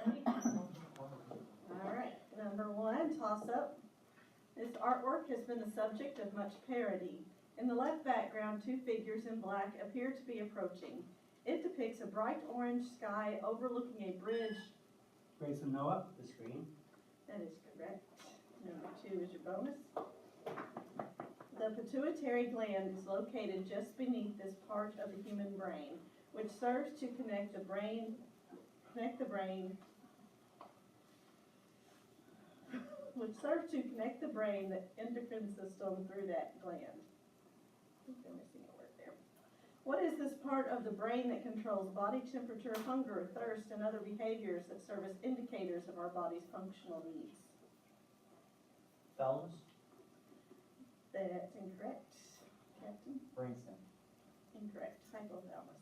Ready? All right, number one, toss-up. This artwork has been the subject of much parody. In the left background, two figures in black appear to be approaching. It depicts a bright orange sky overlooking a bridge. Grayson, Noah. The screen. That is correct. Number two is your bonus. The pituitary gland is located just beneath this part of the human brain, which serves to connect the brain the endocrine system through that gland. I think I'm missing a word there. What is this part of the brain that controls body temperature, hunger, thirst, and other behaviors that serve as indicators of our body's functional needs? Thalamus. That's incorrect. Captain? Brainstem. Incorrect. Hypothalamus.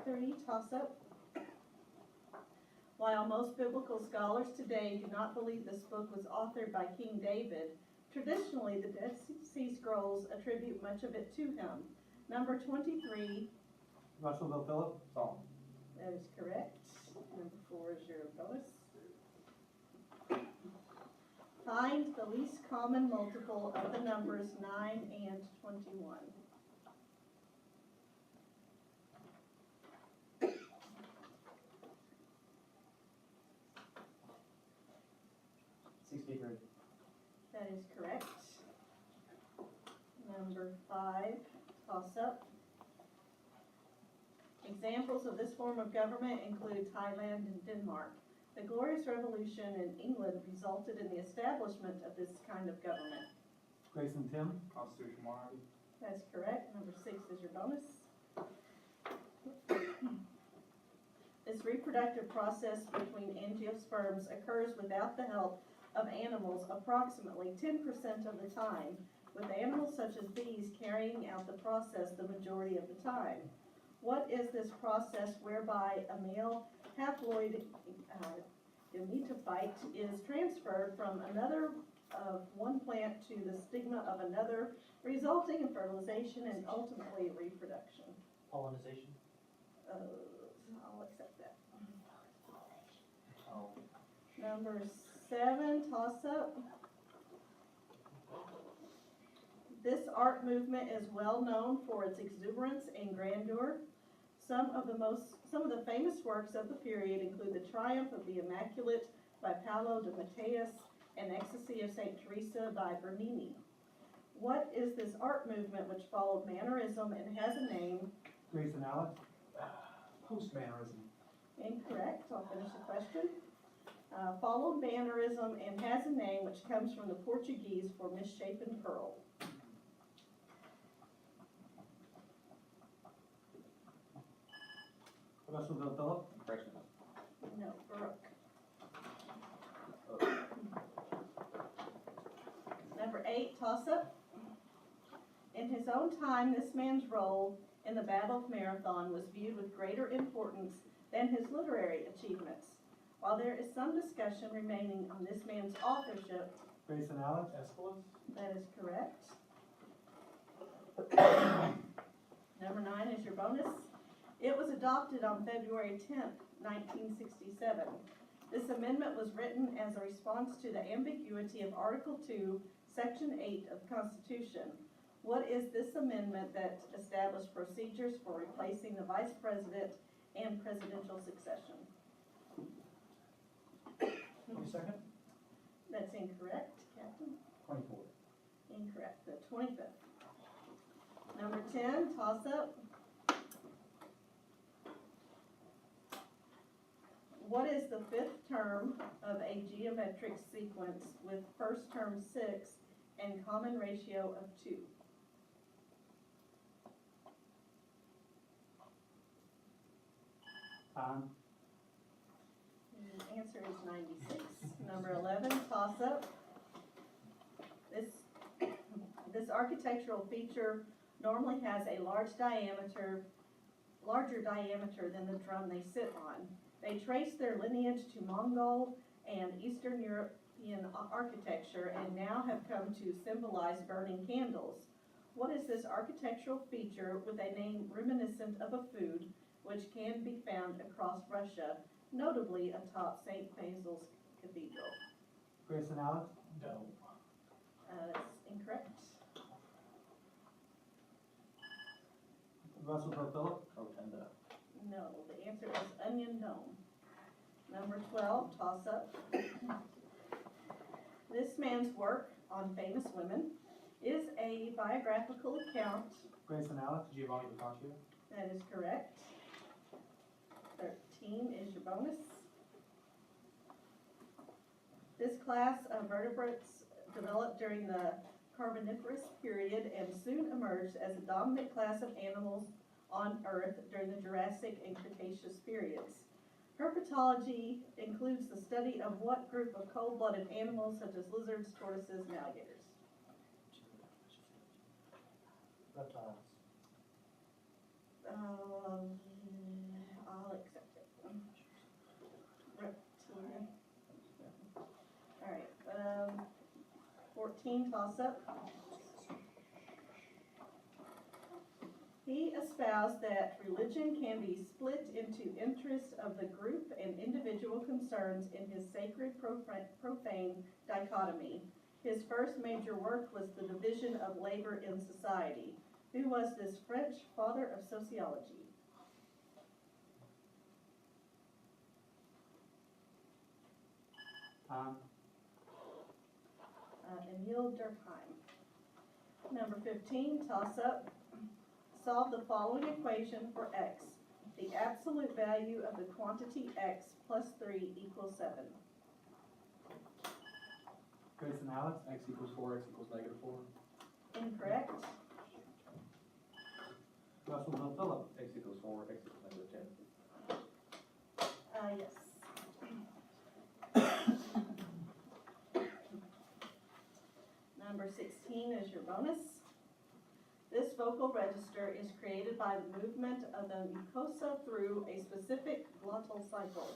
3, toss-up. While most biblical scholars today do not believe this book was authored by King David, traditionally the Dead Sea Scrolls attribute much of it to him. Number 23. Russellville, Philip. Solomon. That is correct. Number 4 is your bonus. Find the least common multiple of the numbers 9 and 21. 63. That is correct. Number 5, toss-up. Examples of this form of government include Thailand and Denmark. The Glorious Revolution in England resulted in the establishment of this kind of government. Grayson, Tim. Constitutional monarchy. That's correct. Number 6 is your bonus. This reproductive process between angiosperms occurs without the help of animals approximately 10% of the time, with animals such as bees carrying out the process the majority of the time. What is this process whereby a male haploid gametophyte is transferred from another of one plant to the stigma of another, resulting in fertilization and ultimately reproduction? Pollinization. I'll accept that. Oh. Number 7, toss-up. This art movement is well known for its exuberance and grandeur. Some of the famous works of the period include The Triumph of the Immaculate by Paolo de Matteis and Ecstasy of St. Teresa by Bernini. What is this art movement which followed Mannerism and has a name? Grayson, Alex. Post-mannerism. Incorrect. I'll finish the question. Followed Mannerism and has a name which comes from the Portuguese for misshapen pearl. Russellville, Philip. Freshman. No, Baroque. Number 8, toss-up. In his own time, this man's role in the Battle of Marathon was viewed with greater importance than his literary achievements. While there is some discussion remaining on this man's authorship, Grayson, Alex. Aeschylus. that is correct. Number 9 is your bonus. It was adopted on February 10th, 1967. This amendment was written as a response to the ambiguity of Article 2, Section 8 of the Constitution. What is this amendment that established procedures for replacing the Vice President and presidential succession? 22nd. That's incorrect, Captain. 24. Incorrect, the 25th. Number 10, toss-up. What is the 5th term of a geometric sequence with first term 6 and common ratio of 2? Time. The answer is 96. Number 11, toss-up. This architectural feature normally has a larger diameter than the drum they sit on. They trace their lineage to Mongol and Eastern European architecture and now have come to symbolize burning candles. What is this architectural feature with a name reminiscent of a food which can be found across Russia, notably atop St. Basil's Cathedral. Grayson Alex, No. That's incorrect. Russellville Philip, Rotunda. No, the answer is Onion Dome. Number 12, toss-up. This man's work on famous women is a biographical account. Grayson Alex, Giovanni Boccaccio. That is correct. 13 is your bonus. This class of vertebrates developed during the Carboniferous period and soon emerged as a dominant class of animals on Earth during the Jurassic and Cretaceous periods. Herpetology includes the study of what group of cold-blooded animals such as lizards, tortoises, and alligators? Reptiles. I'll accept it. Reptilian. Alright, 14, toss-up. He espoused that religion can be split into interests of the group and individual concerns in his sacred profane dichotomy. His first major work was The Division of Labor in Society. Who was this French father of sociology? Emile Durkheim. Number 15, toss-up. Solve the following equation for x. The absolute value of the quantity x plus 3 equals 7. Grayson Alex, X equals 4, X equals negative 4. Incorrect. Russellville Philip, X equals 4, X equals negative 10. Yes. Number 16 is your bonus. This vocal register is created by the movement of the mucosa through a specific glottal cycle.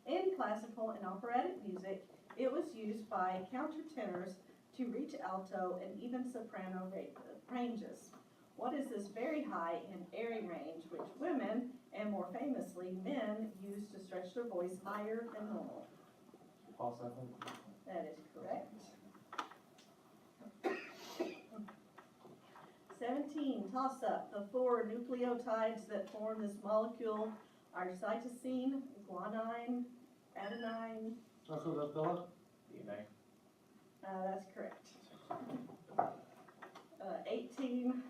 In classical and operatic music, it was used by countertenors to reach alto and even soprano ranges. What is this very high and airy range which women, and more famously men, use to stretch their voice higher than normal? Falsetto. That is correct. 17, toss-up. The 4 nucleotides that form this molecule are cytosine, guanine, adenine. Russellville Philip, DNA. That's correct. 18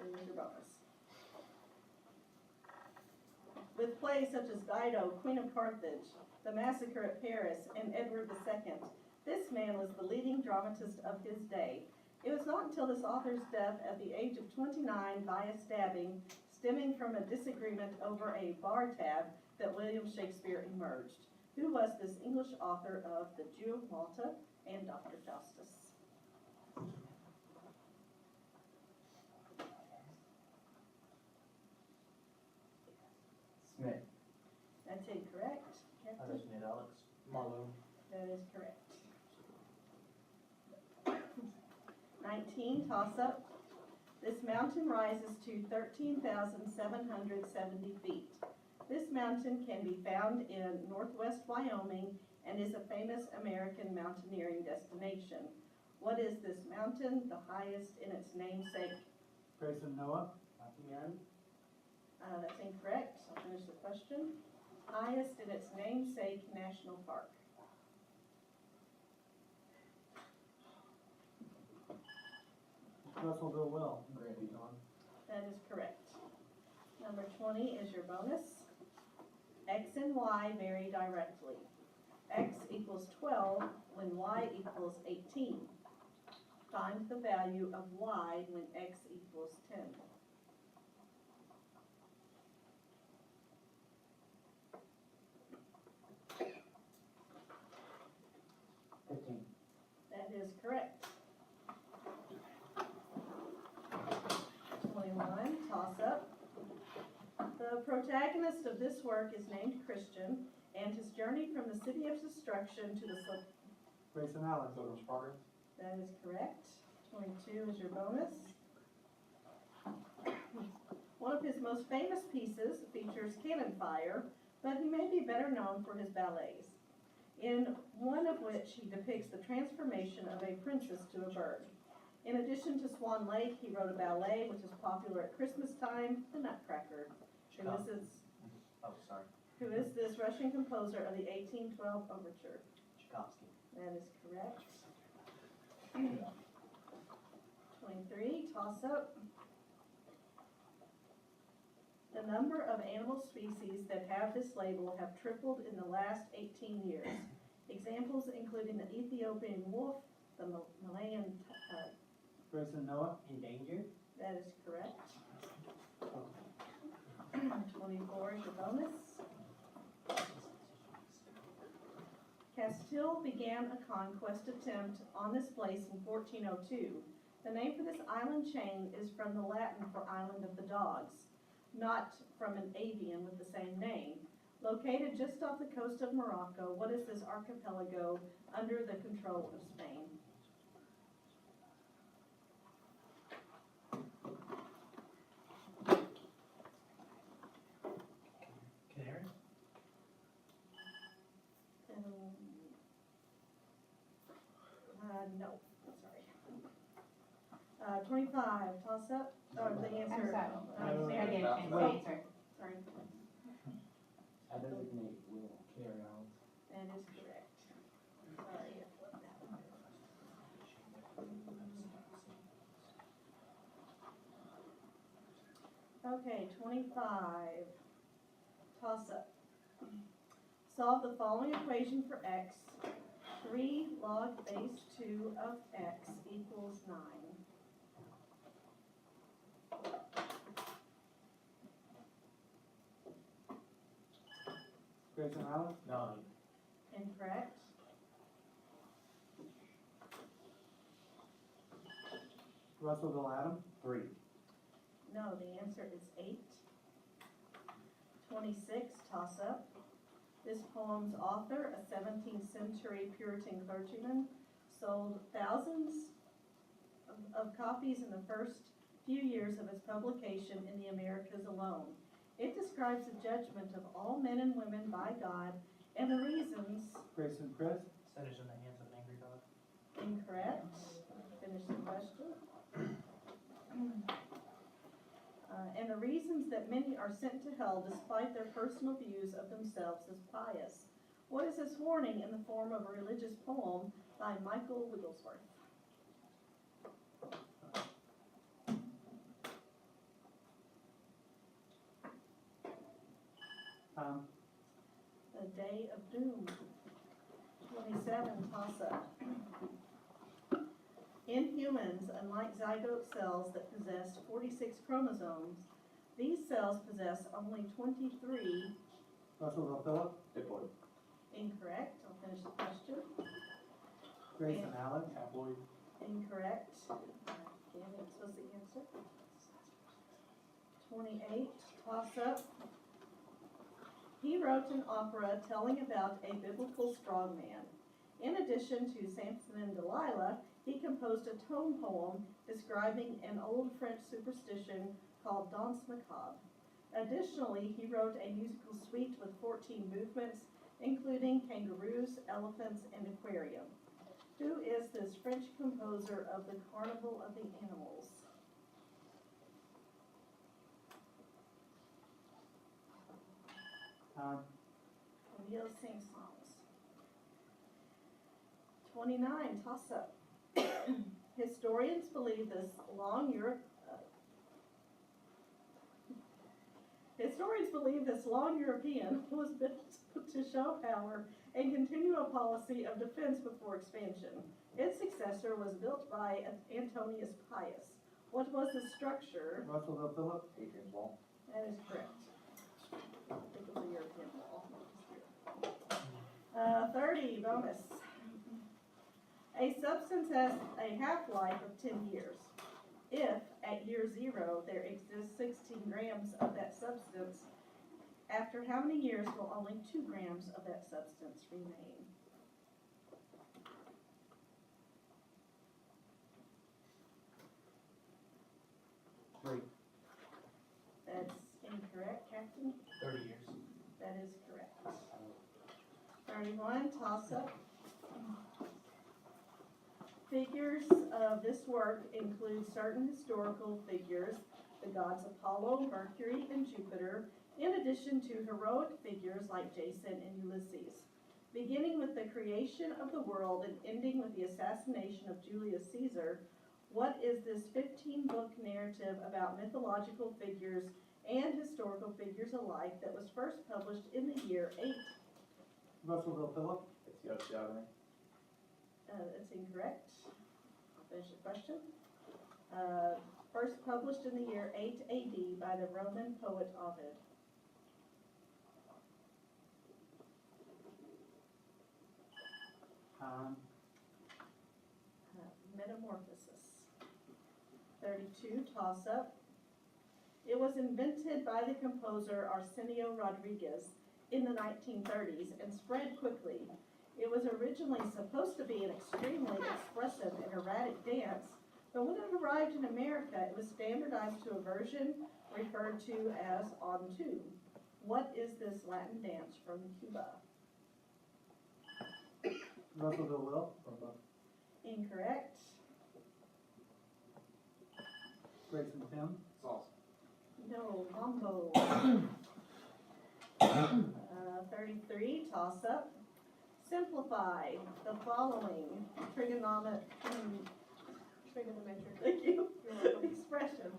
is your bonus. With plays such as Dido, Queen of Carthage, The Massacre at Paris, and Edward II, this man was the leading dramatist of his day. It was not until this author's death at the age of 29 by a stabbing stemming from a disagreement over a bar tab that William Shakespeare emerged. Who was this English author of The Jew of Malta and Dr. Faustus? Smith. That's incorrect. Captain? Smith, Alex. Marlowe. That is correct. 19, toss-up. This mountain rises to 13,770 feet. This mountain can be found in northwest Wyoming and is a famous American mountaineering destination. What is this mountain, the highest in its namesake? Grayson Noah, That's incorrect. I'll finish the question. Highest in its namesake national park. Russellville Will, Grand Teton. That is correct. Number 20 is your bonus. X and Y vary directly. X equals 12 when Y equals 18. Find the value of Y when X equals 10. That is correct. 21, toss-up. The protagonist of this work is named Christian and has journeyed from the city of destruction to the Grayson Alex, Pilgrim's Progress. That is correct. 22 is your bonus. One of his most famous pieces features cannon fire, but he may be better known for his ballets, in one of which he depicts the transformation of a princess to a bird. In addition to Swan Lake, he wrote a ballet which is popular at Christmas time, The Nutcracker. Who is this Russian composer of the 1812 overture? Tchaikovsky. That is correct. 23, toss up. The number of animal species that have this label have tripled in the last 18 years. Examples including the Ethiopian wolf, the Malayan, Grayson Noah. Endangered. that is correct. 24 is your bonus. Castile began a conquest attempt on this place in 1402. The name for this island chain is from the Latin for Island of the Dogs, not from an avian with the same name. Located just off the coast of Morocco, what is this archipelago under the control of Spain? Canary. No, sorry. 25, toss up, or the answer. I'm sorry. Mary. I didn't change the answer. Sorry, I designate will. Canary Islands. that is correct. Sorry, I flipped that one. Okay, 25, toss up. Solve the following equation for x. 3 log base 2 of x equals 9. Grayson Allen. 9. Incorrect. Russellville Adam. 3. No, the answer is 8. 26, toss up. This poem's author, a 17th century Puritan clergyman, sold thousands of copies in the first few years of its publication in the Americas alone. It describes the judgment of all men and women by God and the reasons. Grayson Chris. Sinners in the hands of an angry God. Incorrect. Finish the question. And the reasons that many are sent to hell despite their personal views of themselves as pious. What is this warning in the form of a religious poem by Michael Wigglesworth? The Day of Doom. 27, toss up. In humans, unlike zygote cells that possess 46 chromosomes, these cells possess only 23. Russellville Philip. Diploid. Incorrect. I'll finish the question. Grayson Allen. Haploid. Incorrect. Again, it was the answer. 28, toss up. He wrote an opera telling about a biblical strongman. In addition to Samson and Delilah, he composed a tone poem describing an old French superstition called Danse Macabre. Additionally, he wrote a musical suite with 14 movements, including kangaroos, elephants, and aquarium. Who is this French composer of the Carnival of the Animals? Camille Saint-Saëns. 29, toss up. Historians believe this long European was built to show power and continue a policy of defense before expansion. Its successor was built by Antonius Pius. What was the structure? Russellville Philip. Hadrian's Wall. That is correct. I think it was a European wall. 30, bonus. A substance has a half-life of 10 years. If, at year 0, there exists 16 grams of that substance, after how many years will only 2 grams of that substance remain? Grayson? 30 years. That is correct. 31, toss-up. Figures of this work include certain historical figures, the gods Apollo, Mercury, and Jupiter, in addition to heroic figures like Jason and Ulysses. Beginning with the creation of the world and ending with the assassination of Julius Caesar, what is this 15-book narrative about mythological figures and historical figures alike that was first published in the year 8? Russellville Phillip. It's the Oceanography. That's incorrect. I'll finish the question. First published in the year 8 AD by the Roman poet Ovid. Metamorphosis. 32, toss-up. It was invented by the composer Arsenio Rodriguez in the 1930s and spread quickly. It was originally supposed to be an extremely expressive and erratic dance, but when it arrived in America, it was standardized to a version referred to as on two. What is this Latin dance from Cuba? Russellville Will. Incorrect. Grayson Tim. Salsa. No, mambo. 33, toss-up. Simplify the following trigonometric, thank you, expression.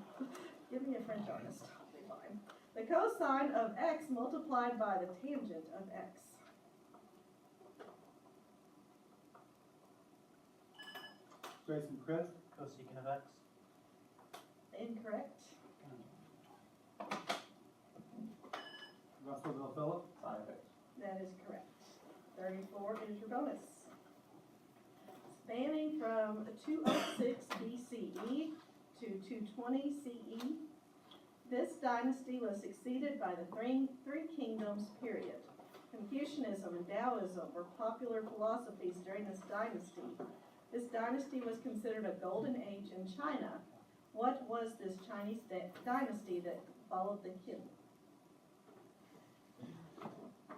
Give me a French artist, I'll be fine. The cosine of x multiplied by the tangent of x. Grayson Chris. Cosecant of X. Incorrect. Russellville Phillip. Sine of X. That is correct. 34 is your bonus. Spanning from 206 BCE to 220 CE, this dynasty was succeeded by the Three Kingdoms period. Confucianism and Taoism were popular philosophies during this dynasty. This dynasty was considered a golden age in China. What was this Chinese dynasty that followed the Qin?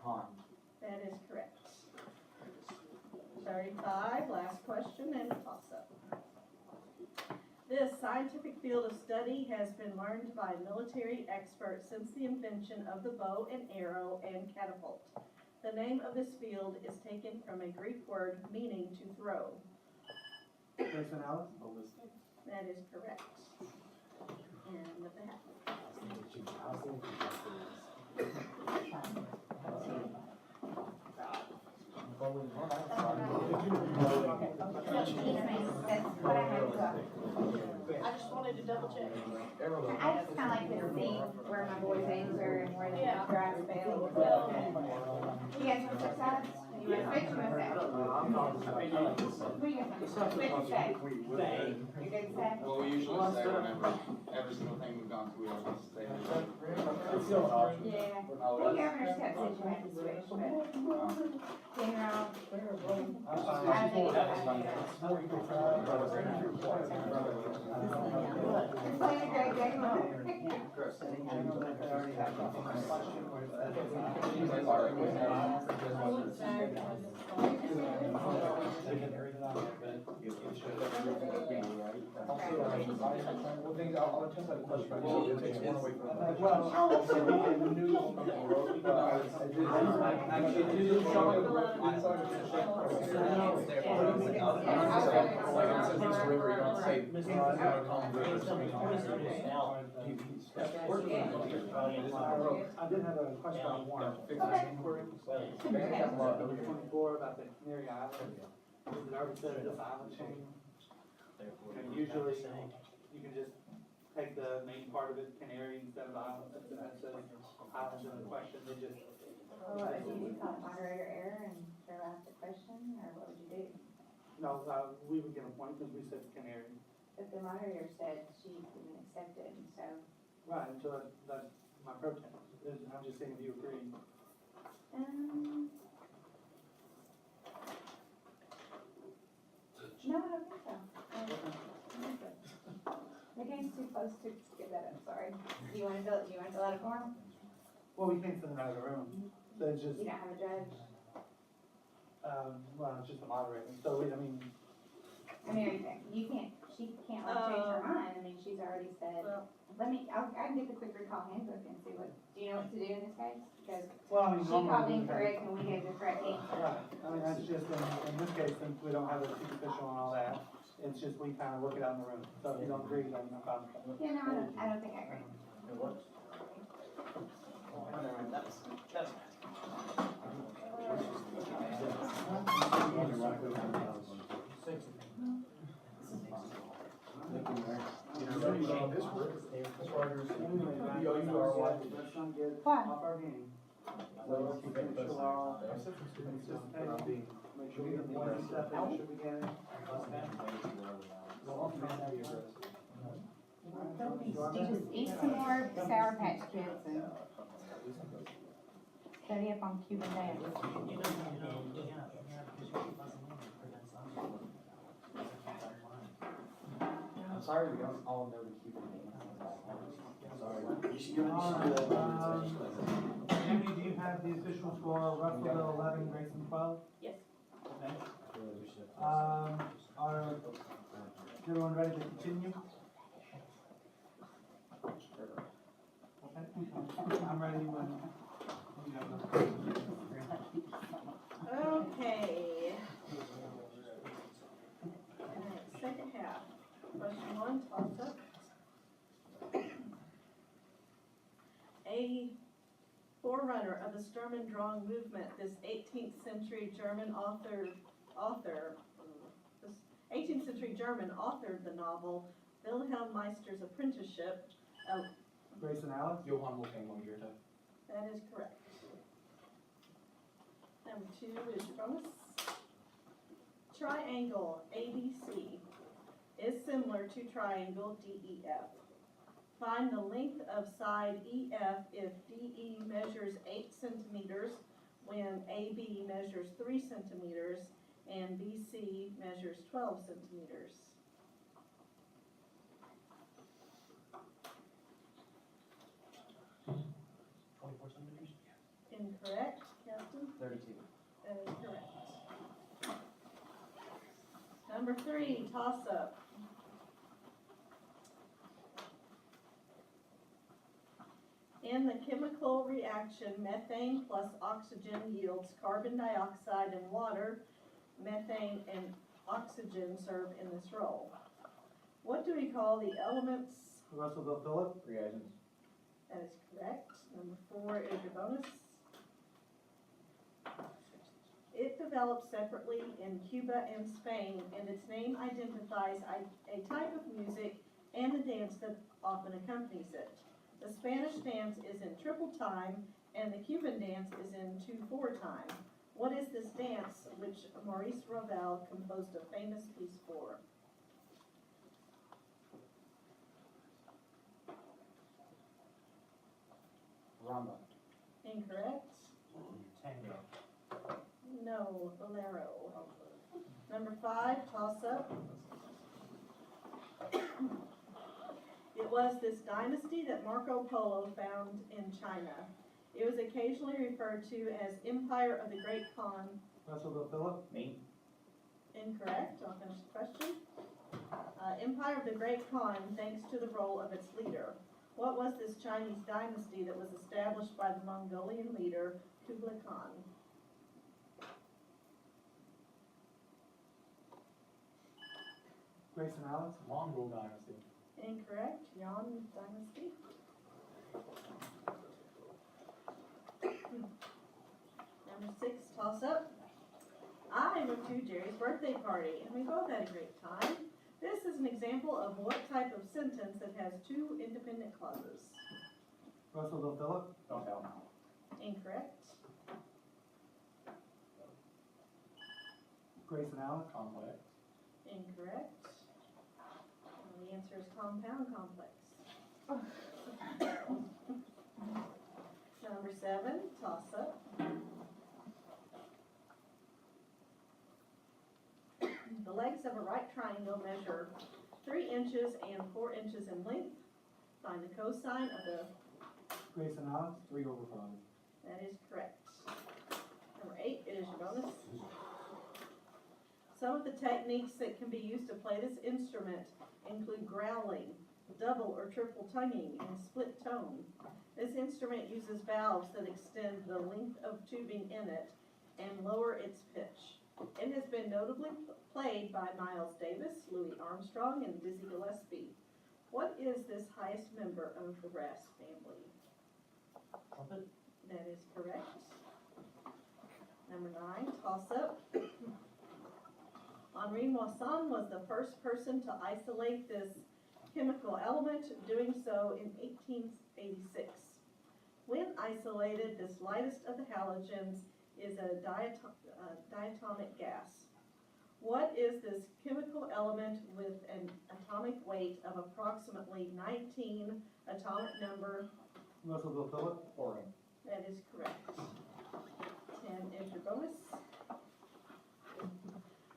Han. That is correct. 35, last question and a toss-up. This scientific field of study has been learned by military experts since the invention of the bow and arrow and catapult. The name of this field is taken from a Greek word meaning to throw. Grayson Allen. Ballistic. That is correct. And the back. That's what I had to. I just wanted to double check. I just kinda like to see where my boys' names are and where the grass fails. You guys want to switch sides? You want to switch, you want to stay? Who you guys want? Switch or stay? You're good to stay? Well, we usually say whenever, every single thing we've gone through, we always say. It's still an option. Yeah. Oh, The that's- governor's kept said you had to switch, but general. You're playing a great game. Chris. I did have a question on one. 24 about the Canary Islands. Is it already said this island change? And usually you can just take the main part of it, Canary, instead of island, that says islands in the question, they just. What would you do, call moderator error and throw out the question, or what would you do? No, we would get a point because we said Canary. But the moderator said she didn't accept it, and so. Right, and so that's my protest. I'm just saying if you agree. No, I don't think so. I don't think so. The game's too close to give that up, sorry. Do you want to fill out a form? Well, we can't send them out of the room, so it's just, You don't have a judge? well, it's just a moderator, so we, I mean, I mean, you can't, she can't like change her mind, I mean, she's already said, Well, I can get the quick recall handbook and see what, do you know what to do in this case? Because well, I mean, she called normally. incorrect and we gave the correct answer. Right, I mean, that's just, in this case, since we don't have a chief official and all that, it's just we kind of work it out in the room, so if you don't agree, then I'm fine with that. Yeah, no, I don't think I agree. It works. Whatever, that's. Let's not get Why? off our game. Let's keep it It's just, make sure we get the one step in, make sure we get it. You just eat some more Sour Patch Kids and study up on Cuban dance. I'm sorry we don't all know the Cuban name. Sorry. You should do Judy, do you have the official score, Russellville 11, Grayson 12? yes. Okay. Is everyone ready to continue? Okay, I'm ready when you guys are. Okay. Alright, second half. Question 1, toss up. A forerunner of the Sturm und Drang movement, this 18th century German this 18th century German authored the novel Wilhelm Meister's Apprenticeship. Grayson Alex? Johann Wolfgang von Goethe. That is correct. Number 2 is your bonus. Triangle ABC is similar to triangle DEF. Find the length of side EF if DE measures 8 centimeters when AB measures 3 centimeters and BC measures 12 centimeters. Incorrect, Captain? 32. That is correct. Number 3, toss-up. In the chemical reaction, methane plus oxygen yields carbon dioxide and water. Methane and oxygen serve in this role. What do we call the elements? Russellville Phillip? Reagents. That is correct. Number 4 is your bonus. It developed separately in Cuba and Spain, and its name identifies a type of music and a dance that often accompanies it. The Spanish dance is in triple time, and the Cuban dance is in 2/4 time. What is this dance which Maurice Ravel composed a famous piece for? Rumba. Incorrect. Tango. No, bolero. Number 5, toss-up. It was this dynasty that Marco Polo found in China. It was occasionally referred to as Empire of the Great Khan. Russellville Phillip? Me. Incorrect. I'll finish the question. Empire of the Great Khan, thanks to the role of its leader. What was this Chinese dynasty that was established by the Mongolian leader Kublai Khan? Grayson Alex? Mongol dynasty. Incorrect. Yuan dynasty. Number 6, toss up. I went to Jerry's birthday party and we both had a great time. This is an example of what type of sentence that has 2 independent clauses. Russellville Phillip? Don't tell. Incorrect. Grayson Alex? Complex. Incorrect. And the answer is compound complex. Number 7, toss up. The legs of a right triangle measure 3 inches and 4 inches in length. Find the cosine of the Grayson, aye. 3 over 5. That is correct. Number 8 is your bonus. Some of the techniques that can be used to play this instrument include growling, double or triple tonguing, and split tone. This instrument uses valves that extend the length of tubing in it and lower its pitch. It has been notably played by Miles Davis, Louis Armstrong, and Dizzy Gillespie. What is this highest member of the brass family? Trumpet? That is correct. Number 9, toss-up. Henri Moisson was the first person to isolate this chemical element, doing so in 1886. When isolated, this lightest of the halogens is a diatomic gas. What is this chemical element with an atomic weight of approximately 19 atomic number? Russellville, Philip. 4. That is correct. 10 is your bonus.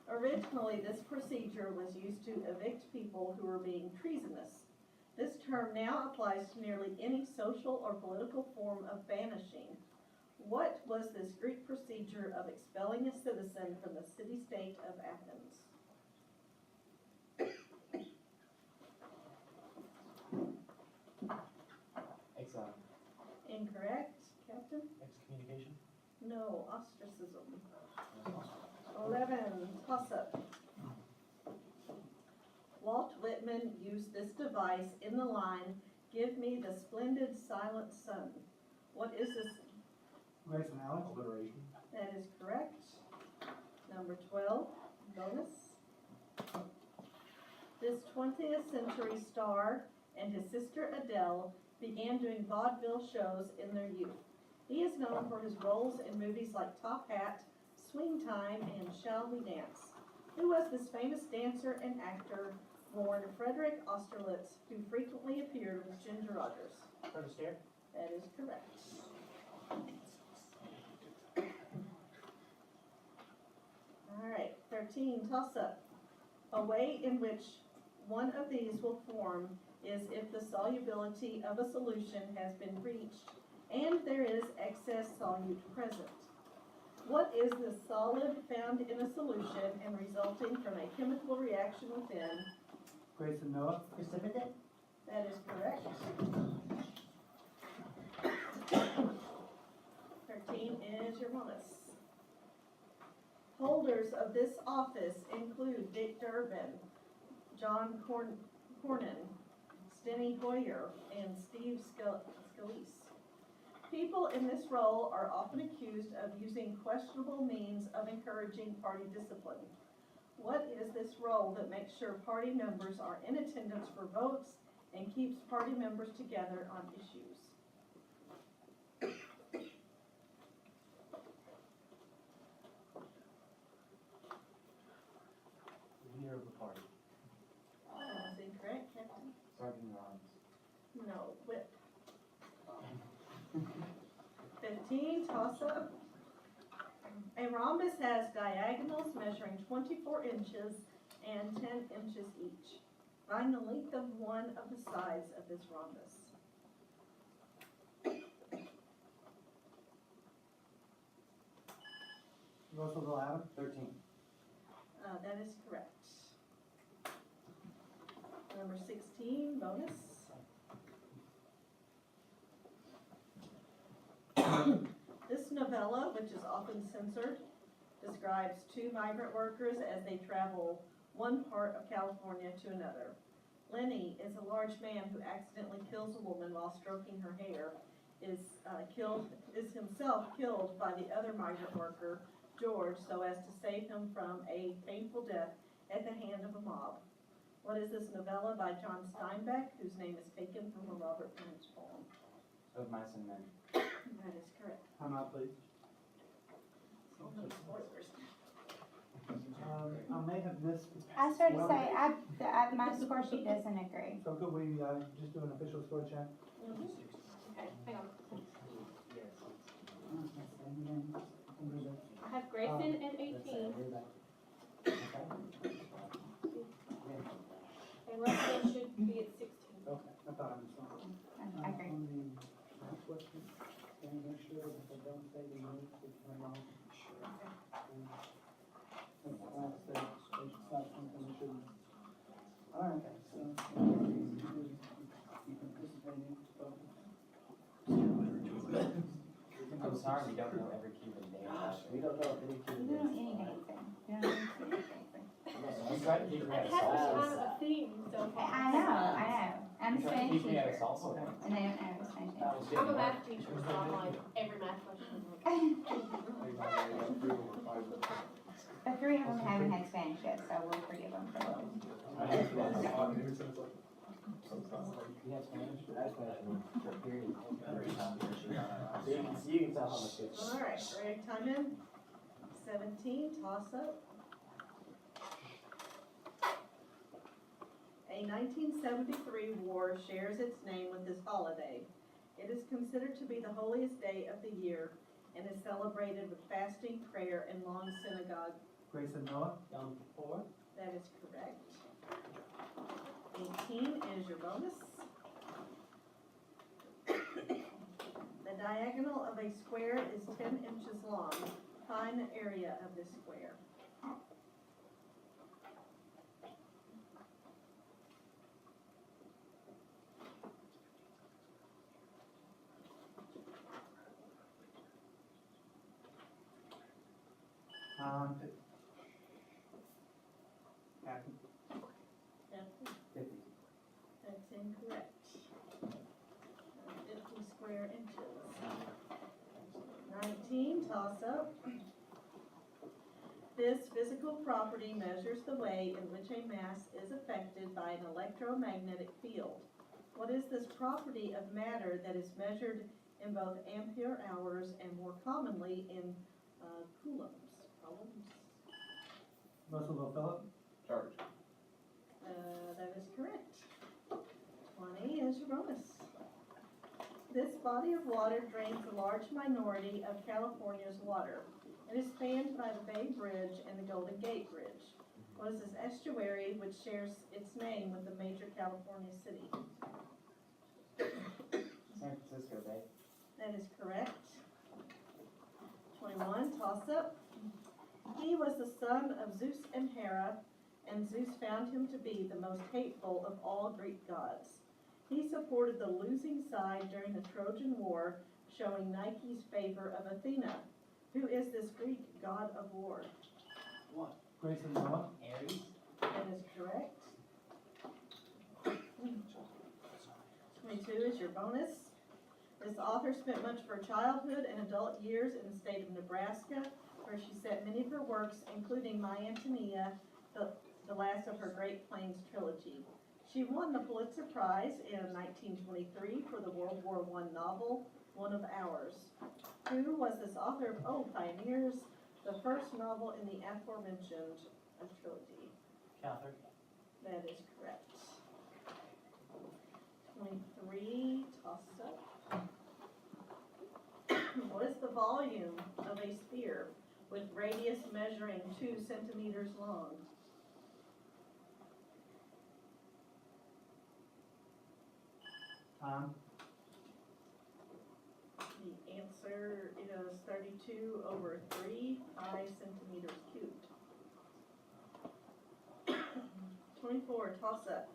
Originally, this procedure was used to evict people who were being treasonous. This term now applies to nearly any social or political form of banishing. What was this Greek procedure of expelling a citizen from the city-state of Athens? Exile. Incorrect, Captain? Excommunication? No, ostracism. 11, toss-up. Walt Whitman used this device in the line, "Give me the splendid silent sun." What is this? Grayson, Alex. Alliteration? That is correct. Number 12, bonus. This 20th century star and his sister Adele began doing vaudeville shows in their youth. He is known for his roles in movies like Top Hat, Swing Time, and Shall We Dance? Who was this famous dancer and actor born Frederick Austerlitz, who frequently appeared with Ginger Rogers? Fred Astaire? That is correct. Alright, 13, toss-up. A way in which one of these will form is if the solubility of a solution has been reached and there is excess solute present. What is the solid found in a solution and resulting from a chemical reaction within? Grayson, Noah. Precipitate? That is correct. 13 is your bonus. Holders of this office include Dick Durbin, John Cornyn, Steny Hoyer, and Steve Scalise. People in this role are often accused of using questionable means of encouraging party discipline. What is this role that makes sure party members are in attendance for votes and keeps party members together on issues? Leader of the party. That is incorrect, Captain. Sergeant Rhymes. No, whip. 15, toss-up. A rhombus has diagonals measuring 24 inches and 10 inches each. Find the length of one of the sides of this rhombus. Russellville, Adam. 13. That is correct. Number 16, bonus. This novella, which is often censored, describes two migrant workers as they travel one part of California to another. Lenny is a large man who accidentally kills a woman while stroking her hair, is himself killed by the other migrant worker, George, so as to save him from a painful death at the hand of a mob. What is this novella by John Steinbeck, whose name is taken from a Robert Burns poem? Of Mice and Men. That is correct. Time out, please. So many spoilers. I may have missed. I started to say, my score sheet doesn't agree. So could we, just do an official score check? Okay, hang on. I have Grayson at 18, and Russell should be at 16. Okay, I thought I missed one. I agree. question? Can you make sure that if they don't say the name, they turn off? Like I said, it's not something we shouldn't. Alright, so, you participating, so. I'm sorry, we don't know every Cuban name. We don't know any We don't know any names. We don't know anything. You tried to keep me It at has a to salsa. have a theme so far. I know. I'm a You tried to Spanish keep me at a teacher. salsa one. And they don't know Spanish That names. was I'm a good. math teacher, so I'm like, every math question is like, But 3 of them haven't had Spanish yet, so we'll forgive them for those. You have Spanish? I have Spanish for a period. You can tell how much it's. All right, ready, time in? 17, toss up. A 1973 war shares its name with this holiday. It is considered to be the holiest day of the year and is celebrated with fasting, prayer, and long synagogue. Grayson Noah, That is correct. 18 is your bonus. The diagonal of a square is 10 inches long. Find the area of this square. Captain, That's that's incorrect. 50 square inches. 19, toss up. This physical property measures the way in which a mass is affected by an electromagnetic field. What is this property of matter that is measured in both ampere hours and more commonly in coulombs? Russellville Philip, Charge. That is correct. 20 is your bonus. This body of water drains a large minority of California's water. It is spanned by the Bay Bridge and the Golden Gate Bridge. What is this estuary which shares its name with the major California city? San Francisco Bay. That is correct. 21, toss up. He was the son of Zeus and Hera, and Zeus found him to be the most hateful of all Greek gods. He supported the losing side during the Trojan War, showing Nike's favor of Athena. Who is this Greek god of war? Grayson Noah, Aries. That is correct. 22 is your bonus. This author spent much of her childhood and adult years in the state of Nebraska, where she set many of her works, including My Antonia, the last of her Great Plains trilogy. She won the Pulitzer Prize in 1923 for the World War I novel, One of Ours. Who was this author of Oh, Pioneers, the first novel in the aforementioned trilogy? Catherine. That is correct. 23, toss up. What is the volume of a sphere with radius measuring 2 centimeters long? Tom, The answer is 32 over 3 pi centimeters cubed. 24, toss up.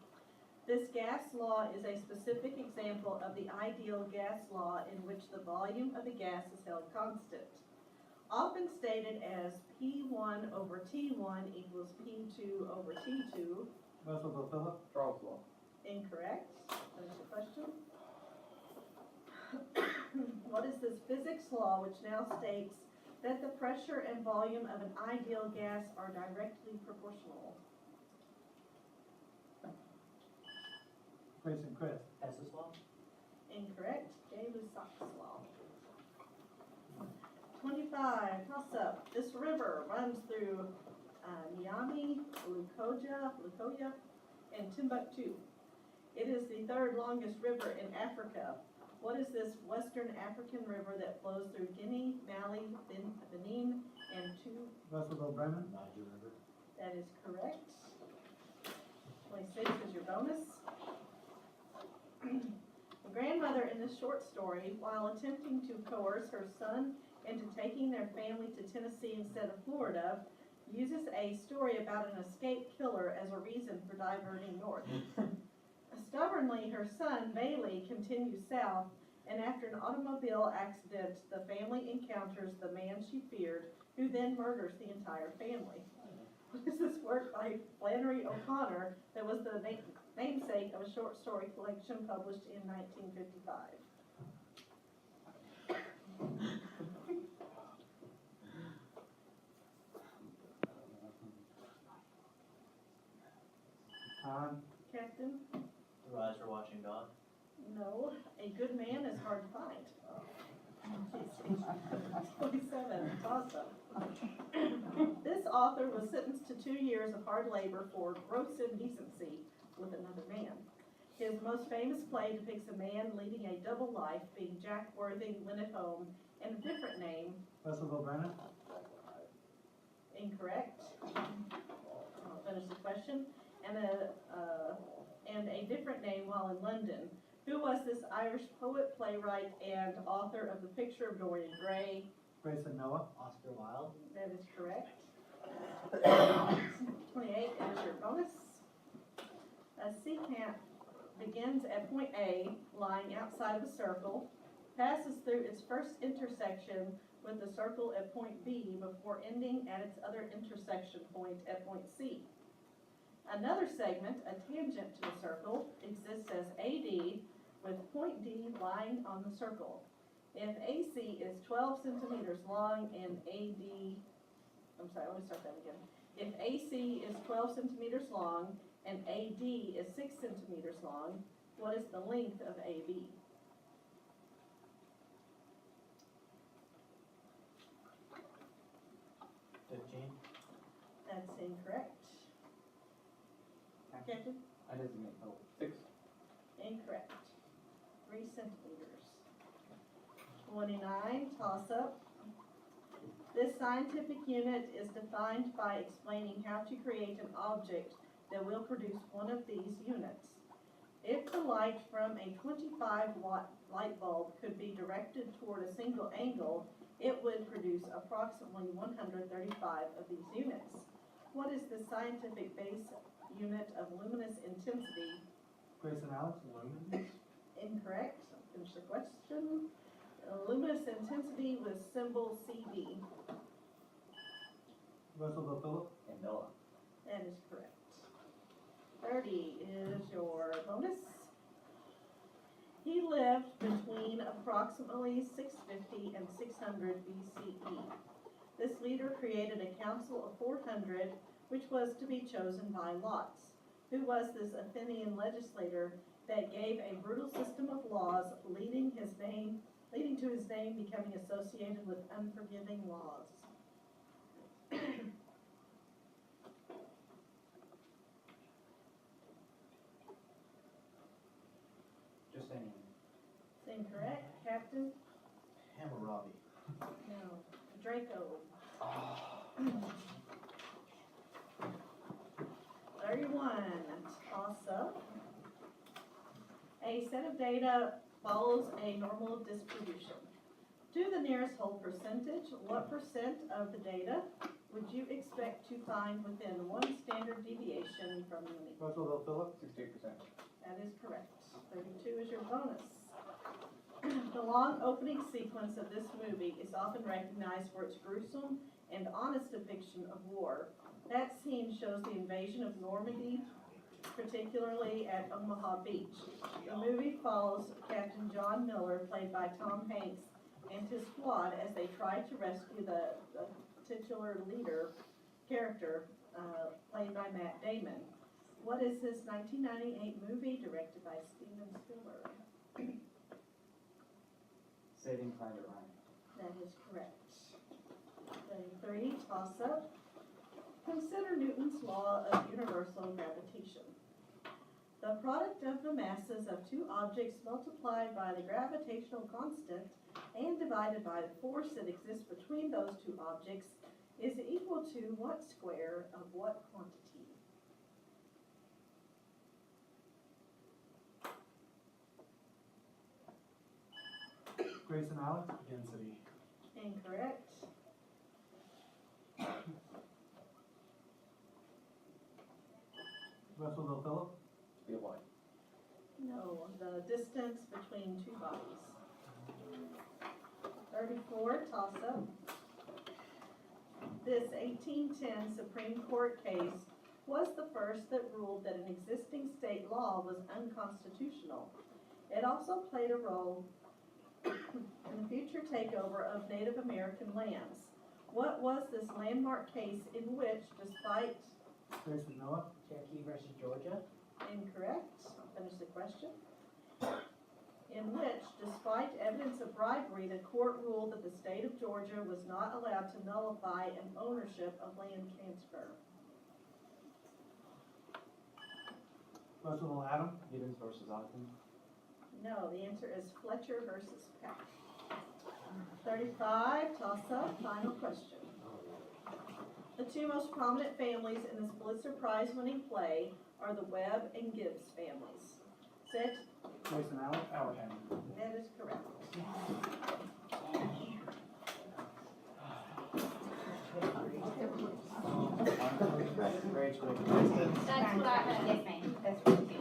This gas law is a specific example of the ideal gas law in which the volume of the gas is held constant. Often stated as P1 over T1 equals P2 over T2. Russellville Philip, Charles Law. Incorrect. Finish the question. What is this physics law which now states that the pressure and volume of an ideal gas are directly proportional? Grayson Chris, Hess's Law. Incorrect. Gay-Lussac's law. 25, toss up. This river runs through Niamey, Lukoya, and Timbuktu. It is the third longest river in Africa. What is this Western African river that flows through Guinea, Mali, Benin, and Russellville Bremen, Niger River. That is correct. 26 is your bonus. The grandmother in this short story, while attempting to coerce her son into taking their family to Tennessee instead of Florida, uses a story about an escaped killer as a reason for diverting north. Stubbornly, her son, Bailey, continues south, and after an automobile accident, the family encounters the man she feared, who then murders the entire family. This is work by Flannery O'Connor that was the namesake of a short story collection published in 1955. Time. Captain? Rise for watching God. No, a good man is hard to find. 27, awesome. This author was sentenced to 2 years of hard labor for gross indecency with another man. His most famous play depicts a man leading a double life, being Jack Worthing, Leonard Home, and a different name. Russellville, Brandon. Incorrect. I'll finish the question. And a different name while in London. Who was this Irish poet, playwright, and author of The Picture of Dorian Gray? Grayson, Noah. Oscar Wilde. That is correct. 28 is your bonus. A sea camp begins at point A, lying outside of a circle, passes through its first intersection with the circle at point B before ending at its other intersection point at point C. Another segment, a tangent to the circle, exists as AD, with point D lying on the circle. If AC is 12 centimeters long and AD, I'm sorry, let me start that again. If AC is 12 centimeters long and AD is 6 centimeters long, what is the length of AB? That's incorrect. Captain? I designate total. 6. Incorrect. 3 centimeters. 29, toss up. This scientific unit is defined by explaining how to create an object that will produce one of these units. If the light from a 25-watt light bulb could be directed toward a single angle, it would produce approximately 135 of these units. What is the scientific base unit of luminous intensity? Grayson, Alex. Incorrect. I'll finish the question. Luminous intensity with symbol CD. Russellville, Philip. And Noah. That is correct. 30 is your bonus. He lived between approximately 650 and 600 BCE. This leader created a council of 400, which was to be chosen by lots. Who was this Athenian legislator that gave a brutal system of laws, leading to his name becoming associated with unforgiving laws? Justinian. It's incorrect. Captain? Hammurabi. No. Draco. 31, toss up. A set of data follows a normal distribution. To the nearest whole percentage, what percent of the data would you expect to find within one standard deviation from the mean? Russellville, Philip. 68%. That is correct. 32 is your bonus. The long opening sequence of this movie is often recognized for its gruesome and honest depiction of war. That scene shows the invasion of Normandy, particularly at Omaha Beach. The movie follows Captain John Miller, played by Tom Hanks, and his squad as they try to rescue the titular leader character, played by Matt Damon. What is this 1998 movie directed by Steven Spielberg? Saving Private Ryan. That is correct. 33, toss up. Consider Newton's law of universal gravitation. The product of the masses of two objects multiplied by the gravitational constant and divided by the force that exists between those two objects is equal to what square of what quantity? Grayson Allen. Density. Incorrect. Russellville Phillip. Be white. No, the distance between two bodies. 34, toss-up. This 1810 Supreme Court case was the first that ruled that an existing state law was unconstitutional. It also played a role in the future takeover of Native American lands. What was this landmark case in which, despite Grayson Noah. Cherokee versus Georgia. incorrect, finish the question, in which, despite evidence of bribery, the court ruled that the state of Georgia was not allowed to nullify an ownership of land transfer. Russellville Adam. Gibbons versus Ogden. No, the answer is Fletcher versus Peck. 35, toss-up, final question. The two most prominent families in this Pulitzer Prize-winning play are the Webb and Gibbs families. Sit. Grayson Allen. Alabama. That is correct. That's what I had. Yes, ma'am, that's right.